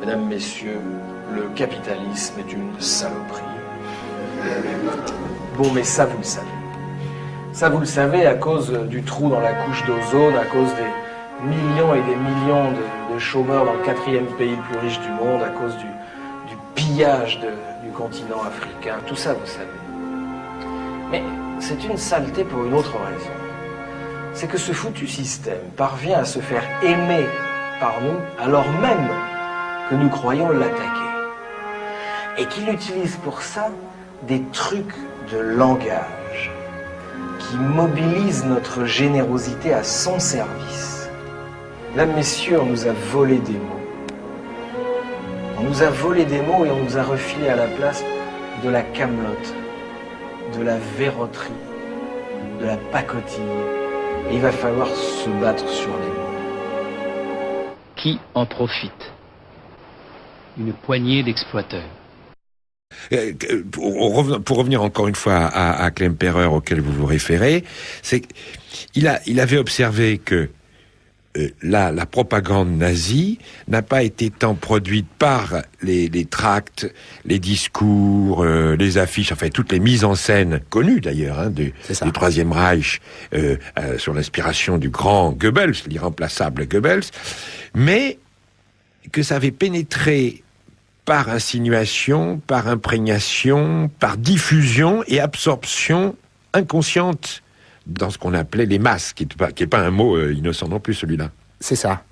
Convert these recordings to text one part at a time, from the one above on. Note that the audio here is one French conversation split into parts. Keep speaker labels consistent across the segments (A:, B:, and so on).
A: Mesdames, Messieurs, le capitalisme est une saloperie. Bon, mais ça, vous le savez. Ça, vous le savez à cause du trou dans la couche d'ozone, à cause des millions et des millions de chômeurs dans le 4e pays le plus riche du monde, à cause du pillage du continent africain. Tout ça, vous savez. Mais c'est une saleté pour une autre raison. C'est que ce foutu système parvient à se faire aimer par nous alors même que nous croyons l'attaquer. Et qu'il utilise pour ça des trucs de langage qui mobilisent notre générosité à son service. Mesdames, Messieurs, on nous a volé des mots. On nous a volé des mots et on nous a refilé à la place de la camelote, de la verroterie, de la pacotille. Et il va falloir se battre sur les mots.
B: Qui en profite? Une poignée d'exploiteurs.
C: Pour revenir encore une fois à Klemperer auquel vous vous référez, c'est qu'il avait observé que la propagande nazie n'a pas été tant produite par les tracts, les discours, les affiches, enfin toutes les mises en scène connues d'ailleurs du Troisième Reich sur l'inspiration du grand Goebbels, l'irremplaçable Goebbels, mais que ça avait pénétré par insinuation, par imprégnation, par diffusion et absorption inconsciente dans ce qu'on appelait les masses, qui est pas un mot innocent non plus, celui-là.
D: C'est ça.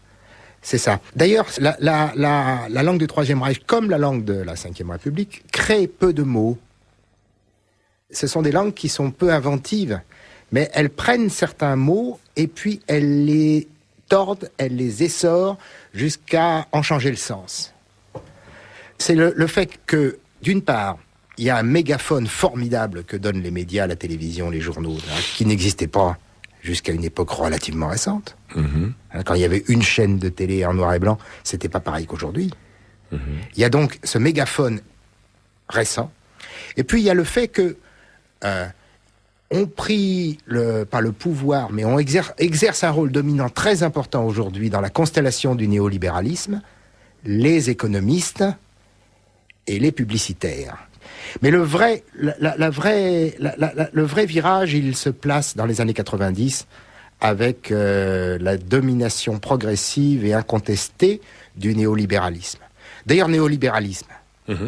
D: C'est ça. D'ailleurs, la langue du Troisième Reich, comme la langue de la Ve République, crée peu de mots. Ce sont des langues qui sont peu inventives, mais elles prennent certains mots et puis elles les tordent, elles les essorent jusqu'à en changer le sens. C'est le fait que, d'une part, il y a un mégaphone formidable que donnent les médias, la télévision, les journaux, qui n'existait pas jusqu'à une époque relativement récente. Quand il y avait une chaîne de télé en noir et blanc, c'était pas pareil qu'aujourd'hui. Il y a donc ce mégaphone récent. Et puis il y a le fait que on pris pas le pouvoir, mais on exerce un rôle dominant très important aujourd'hui dans la constellation du néolibéralisme, les économistes et les publicitaires. Mais le vrai virage, il se place dans les années 90 avec la domination progressive et incontestée du néolibéralisme. D'ailleurs, néolibéralisme,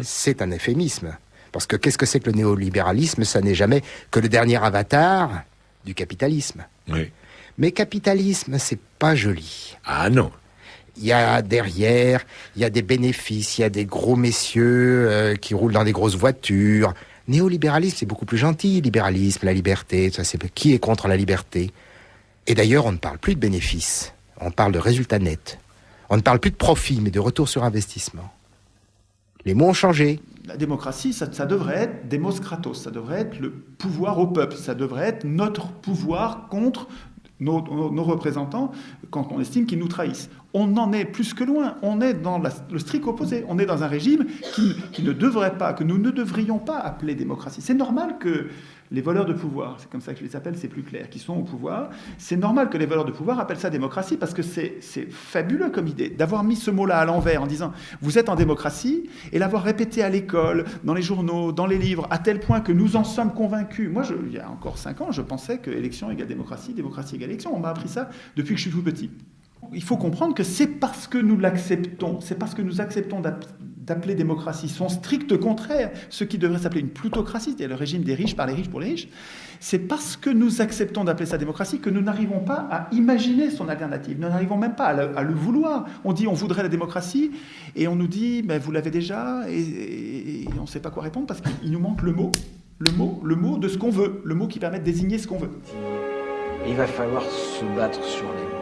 D: c'est un euphémisme. Parce que qu'est-ce que c'est que le néolibéralisme? Ça n'est jamais que le dernier avatar du capitalisme.
C: Oui.
D: Mais capitalisme, c'est pas joli.
C: Ah non.
D: Il y a derrière, il y a des bénéfices, il y a des gros messieurs qui roulent dans des grosses voitures. Néolibéralisme, c'est beaucoup plus gentil. Libéralisme, la liberté, ça, qui est contre la liberté? Et d'ailleurs, on ne parle plus de bénéfices. On parle de résultats nets. On ne parle plus de profit, mais de retour sur investissement. Les mots ont changé.
E: La démocratie, ça devrait être Demos Kratos, ça devrait être le pouvoir au peuple, ça devrait être notre pouvoir contre nos représentants quand on estime qu'ils nous trahissent. On en est plus que loin, on est dans le strict opposé, on est dans un régime qui ne devrait pas, que nous ne devrions pas appeler démocratie. C'est normal que les voleurs de pouvoir, c'est comme ça que je les appelle, c'est plus clair, qui sont au pouvoir, c'est normal que les voleurs de pouvoir appellent ça démocratie parce que c'est fabuleux comme idée d'avoir mis ce mot-là à l'envers en disant vous êtes en démocratie et l'avoir répété à l'école, dans les journaux, dans les livres, à tel point que nous en sommes convaincus. Moi, il y a encore 5 ans, je pensais que élection égale démocratie, démocratie égale élection. On m'a appris ça depuis que je suis tout petit. Il faut comprendre que c'est parce que nous l'acceptons, c'est parce que nous acceptons d'appeler démocratie son strict contraire, ce qui devrait s'appeler une plutocratie, c'est-à-dire le régime des riches par les riches pour les riches, c'est parce que nous acceptons d'appeler ça démocratie que nous n'arrivons pas à imaginer son alternative, nous n'arrivons même pas à le vouloir. On dit on voudrait la démocratie et on nous dit ben, vous l'avez déjà et on ne sait pas quoi répondre parce qu'il nous manque le mot de ce qu'on veut, le mot qui permet de désigner ce qu'on veut.
A: Et il va falloir se battre sur les mots.